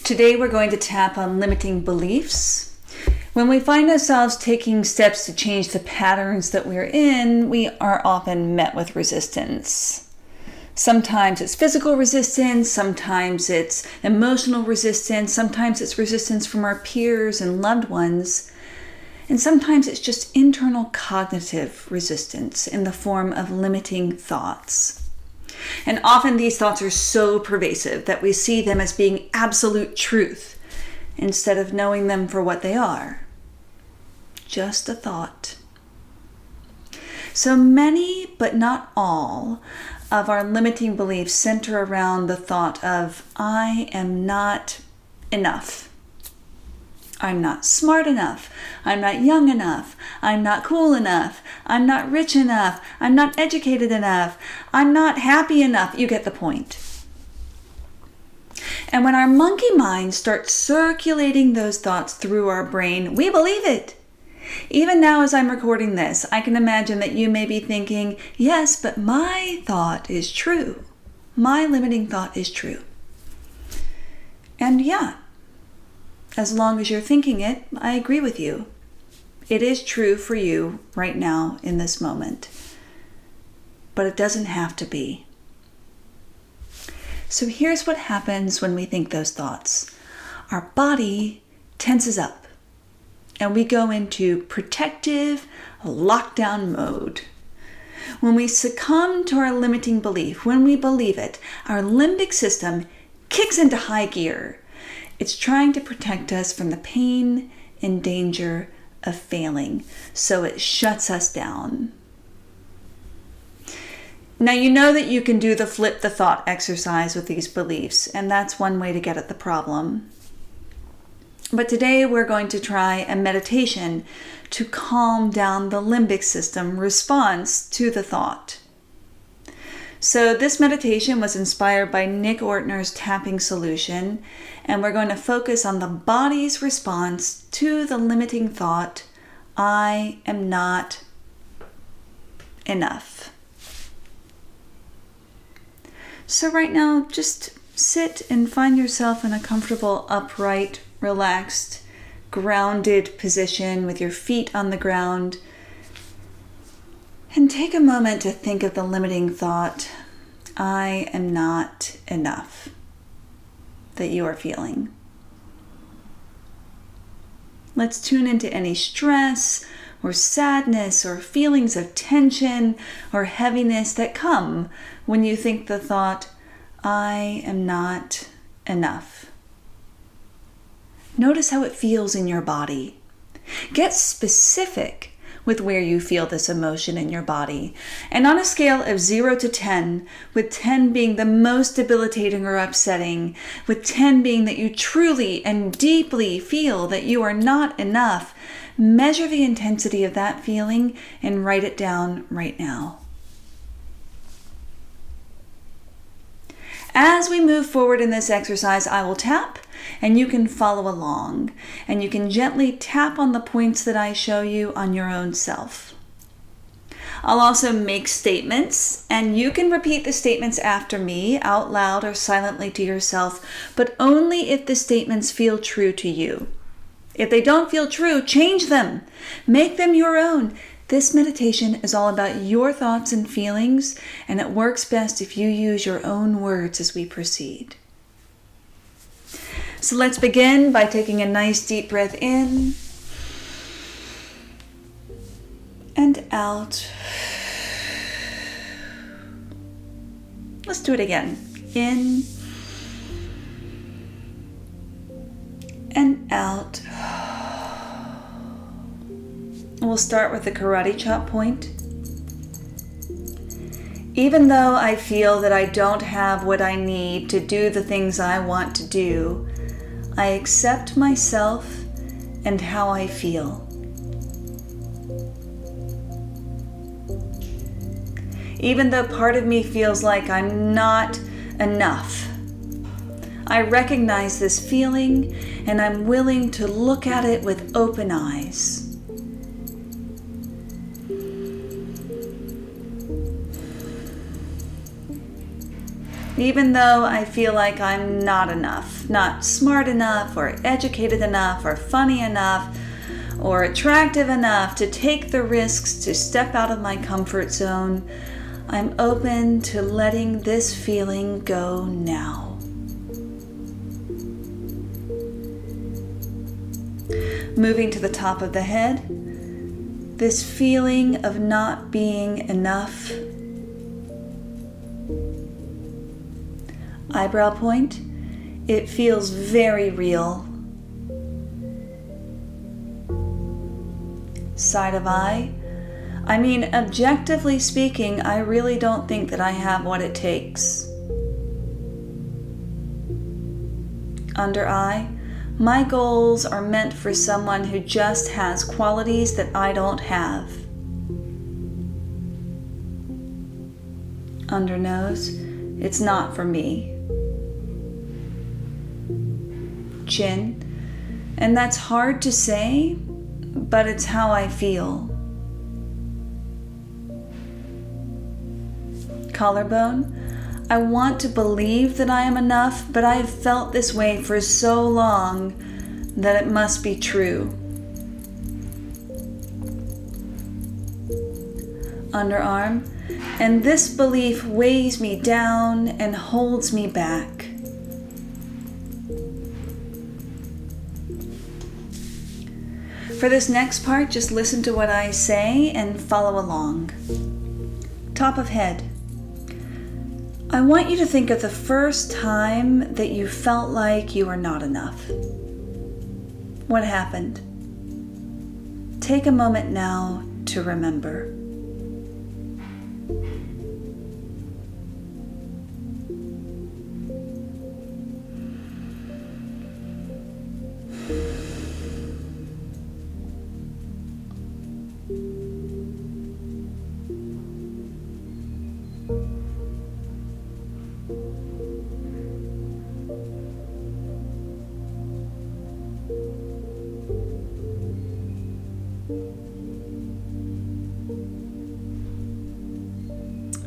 Today we're going to tap on limiting beliefs. When we find ourselves taking steps to change the patterns that we're in, we are often met with resistance. Sometimes it's physical resistance, sometimes it's emotional resistance, sometimes it's resistance from our peers and loved ones, and sometimes it's just internal cognitive resistance in the form of limiting thoughts. And often these thoughts are so pervasive that we see them as being absolute truth instead of knowing them for what they are. Just a thought. So many, but not all, of our limiting beliefs center around the thought of, I am not enough. I'm not smart enough. I'm not young enough. I'm not cool enough. I'm not rich enough. I'm not educated enough. I'm not happy enough. You get the point. And when our monkey mind starts circulating those thoughts through our brain, we believe it. Even now as I'm recording this, I can imagine that you may be thinking, yes, but my thought is true. My limiting thought is true. And yeah, as long as you're thinking it, I agree with you. It is true for you right now in this moment. But it doesn't have to be. So here's what happens when we think those thoughts. Our body tenses up and we go into protective lockdown mode. When we succumb to our limiting belief, when we believe it, our limbic system kicks into high gear. It's trying to protect us from the pain and danger of failing, so it shuts us down. Now you know that you can do the flip the thought exercise with these beliefs, and that's one way to get at the problem. But today we're going to try a meditation to calm down the limbic system response to the thought. So this meditation was inspired by Nick Ortner's tapping solution, and we're going to focus on the body's response to the limiting thought, I am not enough. So right now, just sit and find yourself in a comfortable, upright, relaxed, grounded position with your feet on the ground. And take a moment to think of the limiting thought, I am not enough, that you are feeling. Let's tune into any stress or sadness or feelings of tension or heaviness that come when you think the thought, I am not enough. Notice how it feels in your body. Get specific with where you feel this emotion in your body. And on a scale of 0 to 10, with 10 being the most debilitating or upsetting, with 10 being that you truly and deeply feel that you are not enough, measure the intensity of that feeling and write it down right now. As we move forward in this exercise, I will tap and you can follow along, and you can gently tap on the points that I show you on your own self. I'll also make statements, and you can repeat the statements after me out loud or silently to yourself, but only if the statements feel true to you. If they don't feel true, change them. Make them your own. This meditation is all about your thoughts and feelings, and it works best if you use your own words as we proceed. So let's begin by taking a nice deep breath in and out. Let's do it again. In and out. We'll start with the karate chop point. Even though I feel that I don't have what I need to do the things I want to do, I accept myself and how I feel. Even though part of me feels like I'm not enough, I recognize this feeling and I'm willing to look at it with open eyes. Even though I feel like I'm not enough, not smart enough, or educated enough, or funny enough, or attractive enough to take the risks to step out of my comfort zone, I'm open to letting this feeling go now. Moving to the top of the head, this feeling of not being enough. Eyebrow point, it feels very real. Side of eye, objectively speaking, I really don't think that I have what it takes. Under eye, my goals are meant for someone who just has qualities that I don't have. Under nose, it's not for me. Chin, and that's hard to say, but it's how I feel. Collarbone, I want to believe that I am enough, but I have felt this way for so long that it must be true. Underarm, and this belief weighs me down and holds me back. For this next part, just listen to what I say and follow along. Top of head. I want you to think of the first time that you felt like you were not enough. What happened? Take a moment now to remember.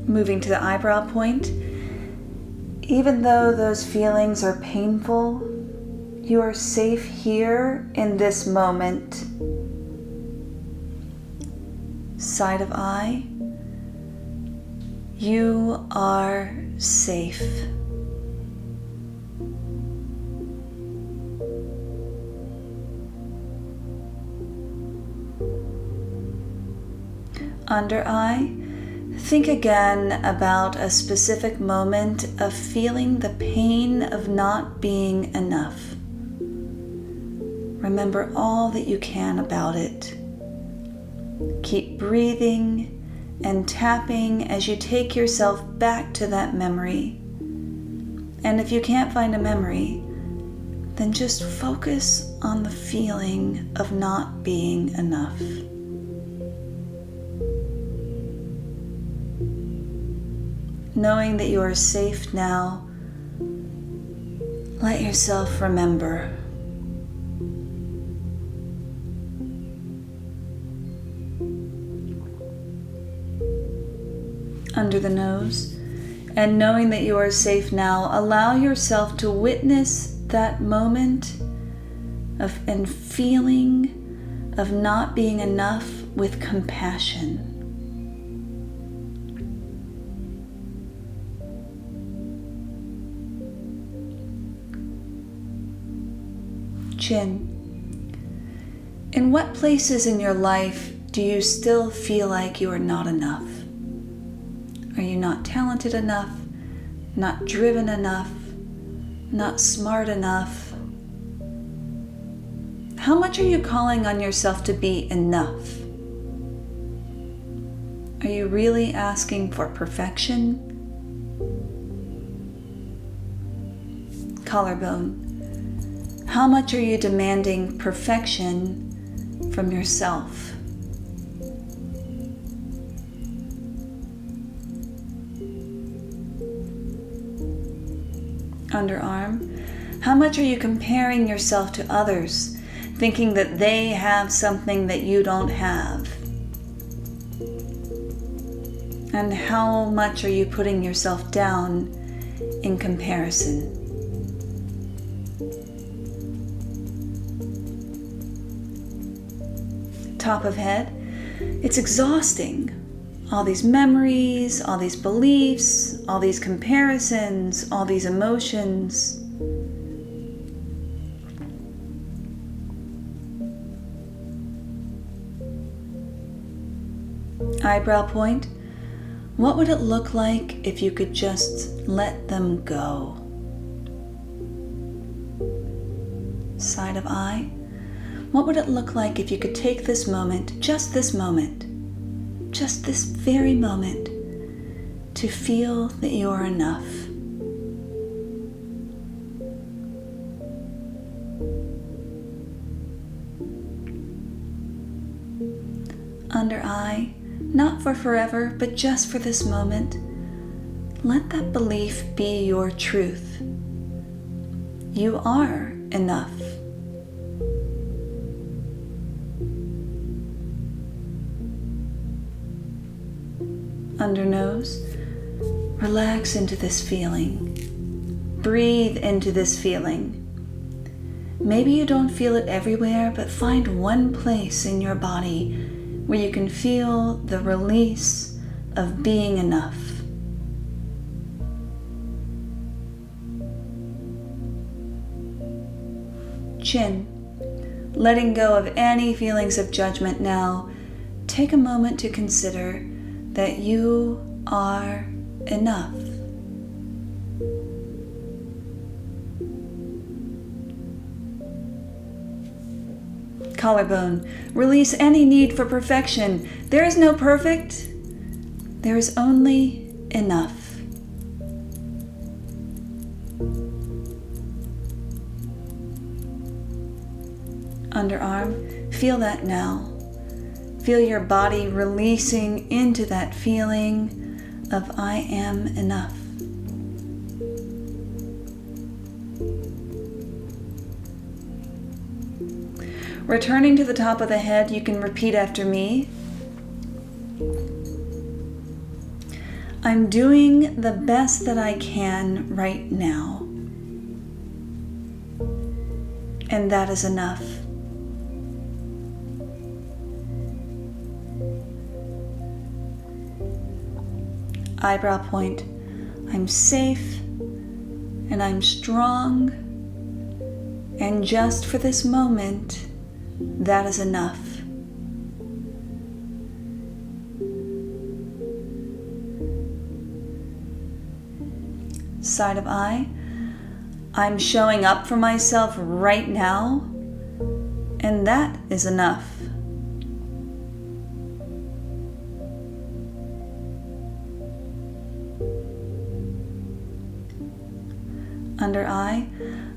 Moving to the eyebrow point, even though those feelings are painful, you are safe here in this moment. Side of eye, you are safe. Under eye, think again about a specific moment of feeling the pain of not being enough. Remember all that you can about it. Keep breathing and tapping as you take yourself back to that memory. And if you can't find a memory, then just focus on the feeling of not being enough. Knowing that you are safe now, let yourself remember. Under the nose, and knowing that you are safe now, allow yourself to witness that moment and feeling of not being enough with compassion. Chin. In what places in your life do you still feel like you are not enough? Are you not talented enough, not driven enough, not smart enough? How much are you calling on yourself to be enough? Are you really asking for perfection? Collarbone. How much are you demanding perfection from yourself? Underarm. How much are you comparing yourself to others, thinking that they have something that you don't have? And how much are you putting yourself down in comparison. Top of head, it's exhausting. All these memories, all these beliefs, all these comparisons, all these emotions. Eyebrow point, what would it look like if you could just let them go? Side of eye, what would it look like if you could take this moment, just this very moment, to feel that you are enough? Under eye, not for forever, but just for this moment, let that belief be your truth. You are enough. Under nose, relax into this feeling. Breathe into this feeling. Maybe you don't feel it everywhere, but find one place in your body where you can feel the release of being enough. Chin, letting go of any feelings of judgment now, take a moment to consider that you are enough. Collarbone, release any need for perfection. There is no perfect. There is only enough. Underarm, feel that now. Feel your body releasing into that feeling of I am enough. Returning to the top of the head, you can repeat after me. I'm doing the best that I can right now. And that is enough. Eyebrow point, I'm safe and I'm strong, and just for this moment, that is enough. Side of eye, I'm showing up for myself right now, and that is enough. Under eye,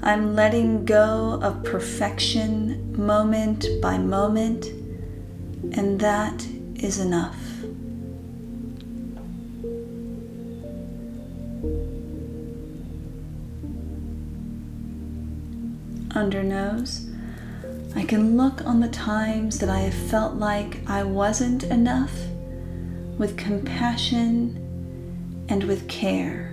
I'm letting go of perfection moment by moment, and that is enough. Under nose, I can look on the times that I have felt like I wasn't enough with compassion and with care.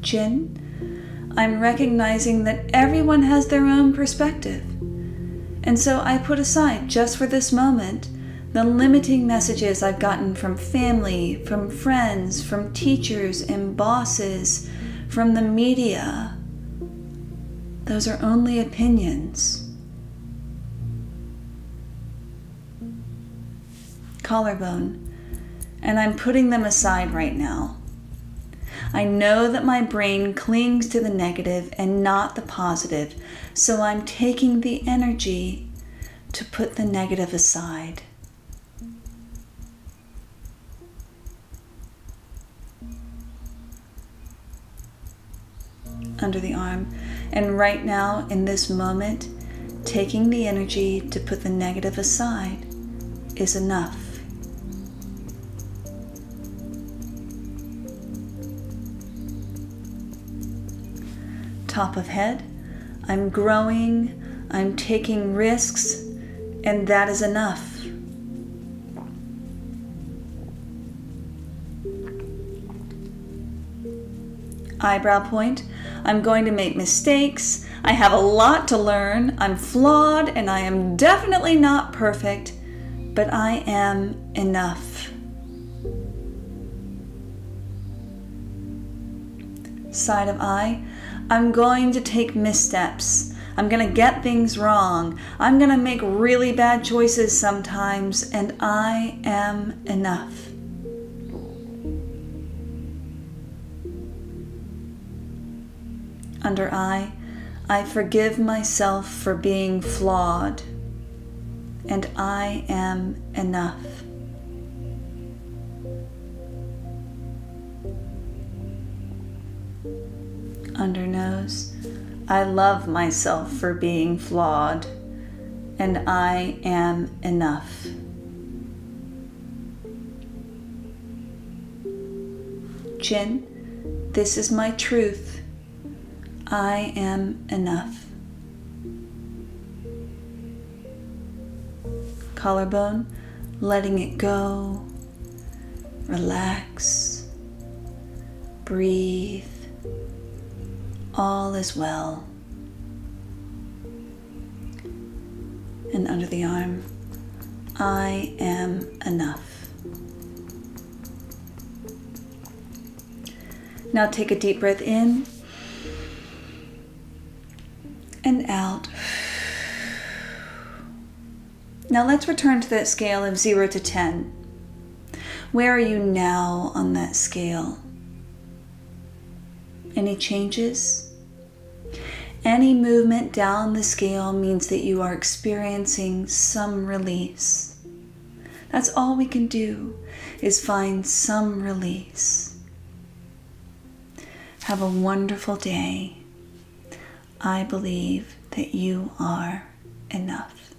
Chin, I'm recognizing that everyone has their own perspective. And so I put aside, just for this moment, the limiting messages I've gotten from family, from friends, from teachers and bosses, from the media. Those are only opinions. Collarbone, and I'm putting them aside right now. I know that my brain clings to the negative and not the positive, so I'm taking the energy to put the negative aside. Under the arm, and right now, in this moment, taking the energy to put the negative aside is enough. Top of head, I'm growing, I'm taking risks, and that is enough. Eyebrow point. I'm going to make mistakes. I have a lot to learn. I'm flawed and I am definitely not perfect, but I am enough. Side of eye. I'm going to take missteps. I'm going to get things wrong. I'm going to make really bad choices sometimes, and I am enough. Under eye, I forgive myself for being flawed, and I am enough. Under nose, I love myself for being flawed, and I am enough. Chin, this is my truth. I am enough. Collarbone, letting it go. Relax. Breathe. All is well. And under the arm, I am enough. Now take a deep breath in and out. Now let's return to that scale of 0 to 10. Where are you now on that scale? Any changes? Any movement down the scale means that you are experiencing some release. That's all we can do, is find some release. Have a wonderful day. I believe that you are enough.